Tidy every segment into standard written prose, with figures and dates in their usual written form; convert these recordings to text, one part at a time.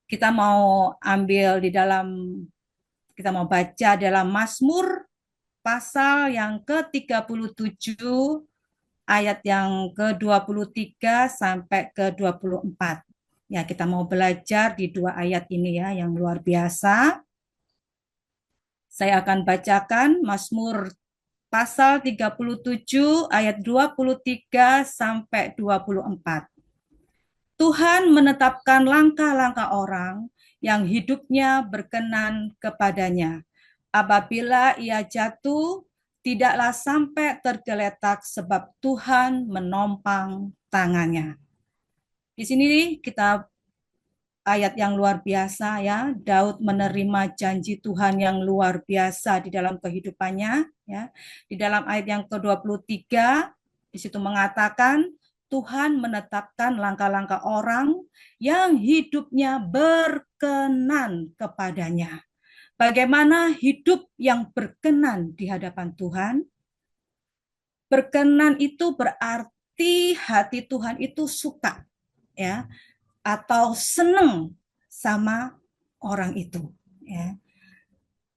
Kita mau ambil di dalam, kita mau baca dalam Mazmur pasal yang ke-37 ayat yang ke-23 sampai ke-24. Ya, kita mau belajar di dua ayat ini ya yang luar biasa. Saya akan bacakan Mazmur pasal 37 ayat 23 sampai 24. Tuhan menetapkan langkah-langkah orang yang hidupnya berkenan kepadanya. Apabila ia jatuh, tidaklah sampai tergeletak sebab Tuhan menompang tangannya. Di sini kita ayat yang luar biasa ya. Daud menerima janji Tuhan yang luar biasa di dalam kehidupannya ya. Di dalam ayat yang ke-23 di situ mengatakan Tuhan menetapkan langkah-langkah orang yang hidupnya berkenan kepadanya. Bagaimana hidup yang berkenan di hadapan Tuhan? Berkenan itu berarti hati Tuhan itu suka ya, atau senang sama orang itu ya.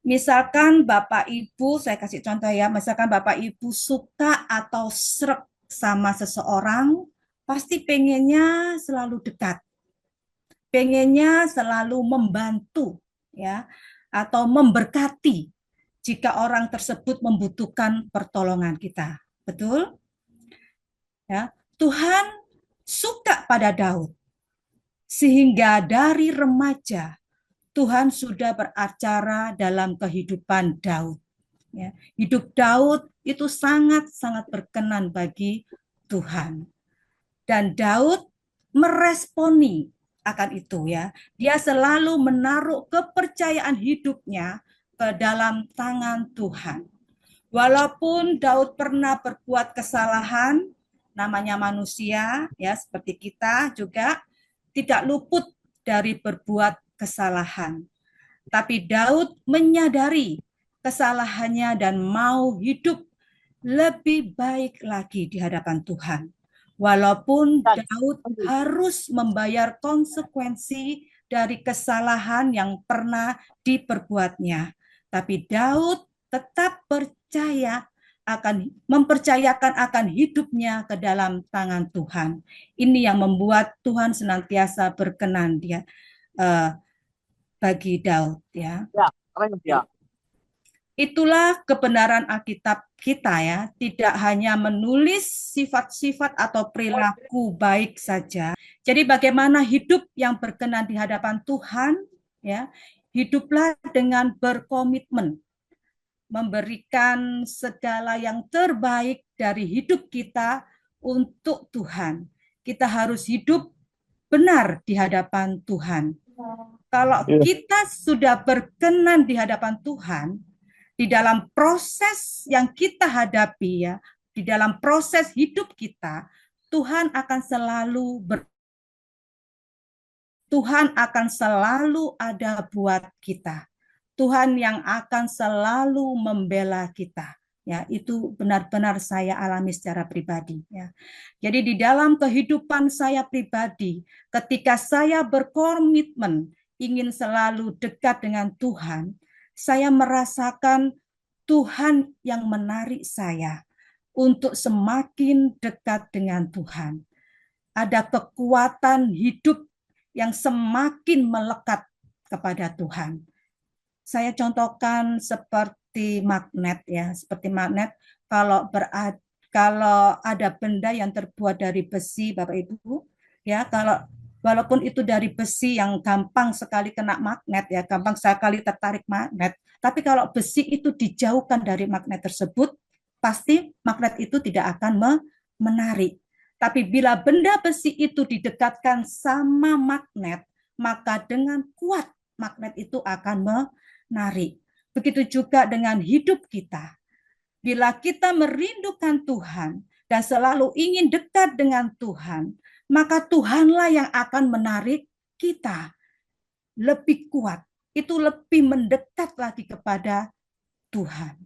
Misalkan Bapak Ibu, saya kasih contoh ya, misalkan Bapak Ibu suka atau srek sama seseorang, pasti pengennya selalu dekat, pengennya selalu membantu ya, atau memberkati jika orang tersebut membutuhkan pertolongan kita. Betul? Ya. Tuhan suka pada Daud sehingga dari remaja Tuhan sudah beracara dalam kehidupan Daud. Ya. Hidup Daud itu sangat-sangat berkenan bagi Tuhan. Dan Daud meresponi akan itu ya. Dia selalu menaruh kepercayaan hidupnya ke dalam tangan Tuhan. Walaupun Daud pernah berbuat kesalahan, namanya manusia ya seperti kita juga tidak luput dari berbuat kesalahan. Tapi Daud menyadari kesalahannya dan mau hidup lebih baik lagi di hadapan Tuhan. Walaupun Daud harus membayar konsekuensi dari kesalahan yang pernah diperbuatnya. Tapi Daud tetap percaya akan mempercayakan akan hidupnya ke dalam tangan Tuhan. Ini yang membuat Tuhan senantiasa berkenan dia bagi Daud ya. Ya, keren ya. Itulah kebenaran Alkitab kita ya, tidak hanya menulis sifat-sifat atau perilaku baik saja. Jadi bagaimana hidup yang berkenan di hadapan Tuhan ya, hiduplah dengan berkomitmen memberikan segala yang terbaik dari hidup kita untuk Tuhan. Kita harus hidup benar di hadapan Tuhan. Kalau kita sudah berkenan di hadapan Tuhan, di dalam proses yang kita hadapi ya, di dalam proses hidup kita, Tuhan akan selalu Tuhan akan selalu ada buat kita. Tuhan yang akan selalu membela kita. Ya, itu benar-benar saya alami secara pribadi ya. Jadi di dalam kehidupan saya pribadi, ketika saya berkomitmen ingin selalu dekat dengan Tuhan, saya merasakan Tuhan yang menarik saya untuk semakin dekat dengan Tuhan. Ada kekuatan hidup yang semakin melekat kepada Tuhan. Saya contohkan seperti magnet ya, seperti magnet kalau ada benda yang terbuat dari besi Bapak Ibu, ya kalau walaupun itu dari besi yang gampang sekali kena magnet ya, gampang sekali tertarik magnet, tapi kalau besi itu dijauhkan dari magnet tersebut, pasti magnet itu tidak akan menarik. Tapi bila benda besi itu didekatkan sama magnet, maka dengan kuat magnet itu akan menarik. Begitu juga dengan hidup kita. Bila kita merindukan Tuhan dan selalu ingin dekat dengan Tuhan, maka Tuhanlah yang akan menarik kita lebih kuat. Itu lebih mendekat lagi kepada Tuhan.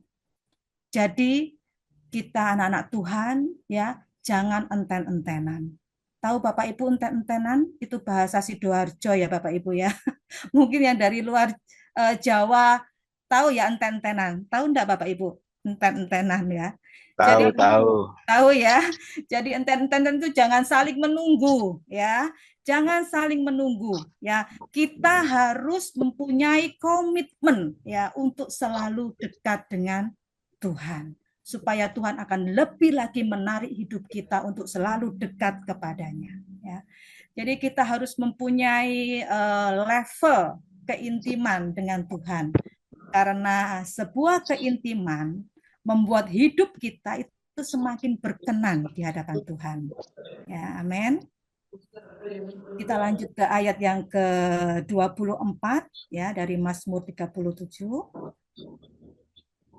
Jadi kita anak-anak Tuhan ya, jangan enten-entenan. Tahu Bapak Ibu enten-entenan? Itu bahasa Sidoarjo ya Bapak Ibu ya. Mungkin yang dari luar Jawa tahu ya enten-entenan. Tahu enggak Bapak Ibu? Enten-entenan ya. Jadi Tahu, tahu. tahu ya. Jadi enten-enten itu jangan saling menunggu ya. Jangan saling menunggu ya. Kita harus mempunyai komitmen ya untuk selalu dekat dengan Tuhan supaya Tuhan akan lebih lagi menarik hidup kita untuk selalu dekat kepadanya ya. Jadi kita harus mempunyai level keintiman dengan Tuhan karena sebuah keintiman membuat hidup kita itu semakin berkenan di hadapan Tuhan. Ya, amin. Kita lanjut ke ayat yang ke-24 ya dari Mazmur 37.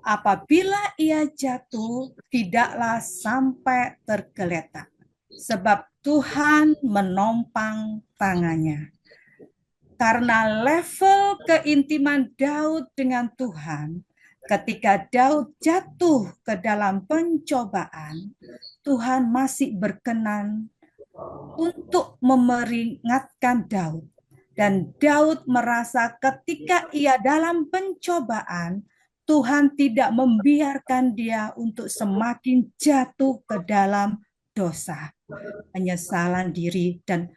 Apabila ia jatuh, tidaklah sampai tergeletak, sebab Tuhan menompang tangannya. Karena level keintiman Daud dengan Tuhan, ketika Daud jatuh ke dalam pencobaan, Tuhan masih berkenan untuk memperingatkan Daud. Dan Daud merasa ketika ia dalam pencobaan, Tuhan tidak membiarkan dia untuk semakin jatuh ke dalam dosa, penyesalan diri, dan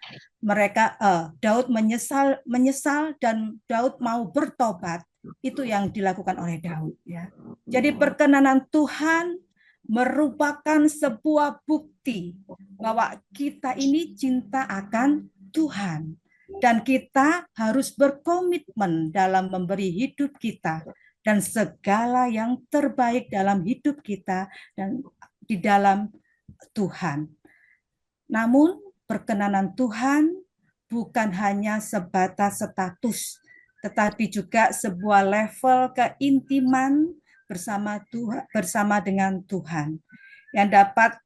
Daud menyesal dan Daud mau bertobat. Itu yang dilakukan oleh Daud ya. Jadi perkenanan Tuhan merupakan sebuah bukti bahwa kita ini cinta akan Tuhan dan kita harus berkomitmen dalam memberi hidup kita dan segala yang terbaik dalam hidup kita dan di dalam Tuhan. Namun perkenanan Tuhan bukan hanya sebatas status, tetapi juga sebuah level keintiman bersama dengan Tuhan yang dapat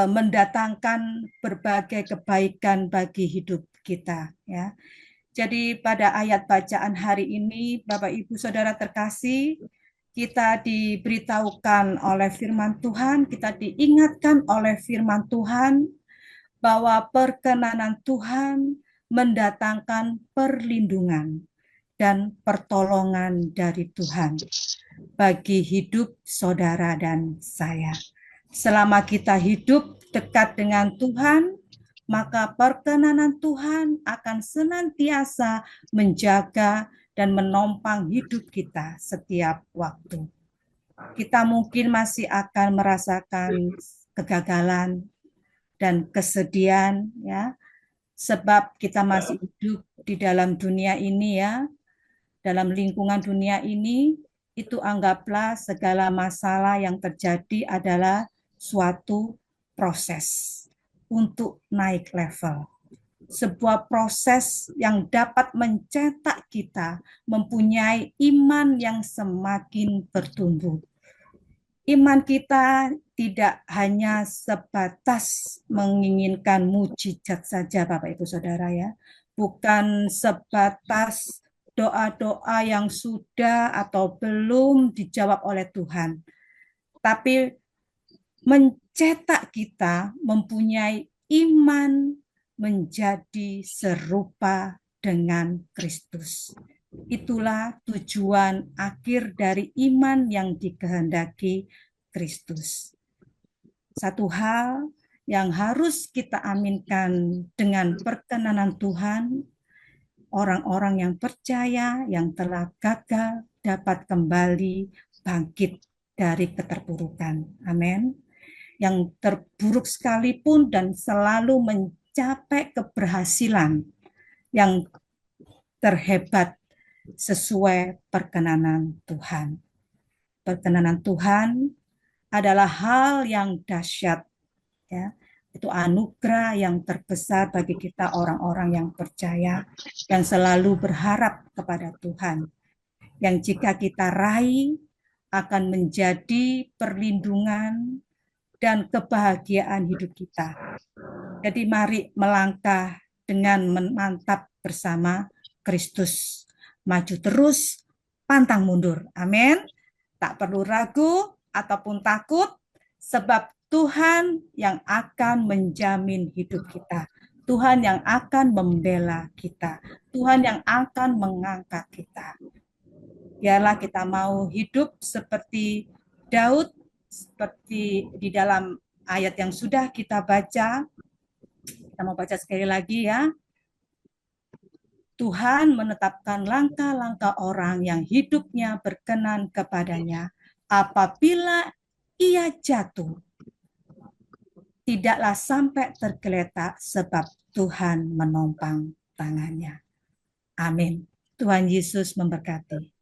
mendatangkan berbagai kebaikan bagi hidup kita ya. Jadi pada ayat bacaan hari ini Bapak Ibu Saudara terkasih, kita diberitahukan oleh firman Tuhan, kita diingatkan oleh firman Tuhan bahwa perkenanan Tuhan mendatangkan perlindungan dan pertolongan dari Tuhan bagi hidup saudara dan saya. Selama kita hidup dekat dengan Tuhan, maka perkenanan Tuhan akan senantiasa menjaga dan menopang hidup kita setiap waktu. Kita mungkin masih akan merasakan kegagalan dan kesedihan ya, sebab kita masih hidup di dalam dunia ini ya, dalam lingkungan dunia ini. Itu anggaplah segala masalah yang terjadi adalah suatu proses untuk naik level. Sebuah proses yang dapat mencetak kita mempunyai iman yang semakin bertumbuh. Iman kita tidak hanya sebatas menginginkan mujizat saja Bapak Ibu Saudara ya. Bukan sebatas doa-doa yang sudah atau belum dijawab oleh Tuhan. Tapi mencetak kita mempunyai iman menjadi serupa dengan Kristus. Itulah tujuan akhir dari iman yang dikehendaki Kristus. Satu hal yang harus kita aminkan dengan perkenanan Tuhan, orang-orang yang percaya yang telah gagal dapat kembali bangkit dari keterpurukan. Amin. Yang terburuk sekalipun dan selalu mencapai keberhasilan yang terhebat sesuai perkenanan Tuhan. Perkenanan Tuhan adalah hal yang dahsyat ya. Itu anugerah yang terbesar bagi kita orang-orang yang percaya yang selalu berharap kepada Tuhan. Yang jika kita raih akan menjadi perlindungan dan kebahagiaan hidup kita. Jadi mari melangkah dengan mantap bersama Kristus. Maju terus, pantang mundur. Amin. Tak perlu ragu ataupun takut, sebab Tuhan yang akan menjamin hidup kita. Tuhan yang akan membela kita, Tuhan yang akan mengangkat kita. Biarlah kita mau hidup seperti Daud, seperti di dalam ayat yang sudah kita baca. Kita mau baca sekali lagi ya. Tuhan menetapkan langkah-langkah orang yang hidupnya berkenan kepadanya. Apabila ia jatuh, tidaklah sampai tergeletak sebab Tuhan menopang tangannya. Amin. Tuhan Yesus memberkati.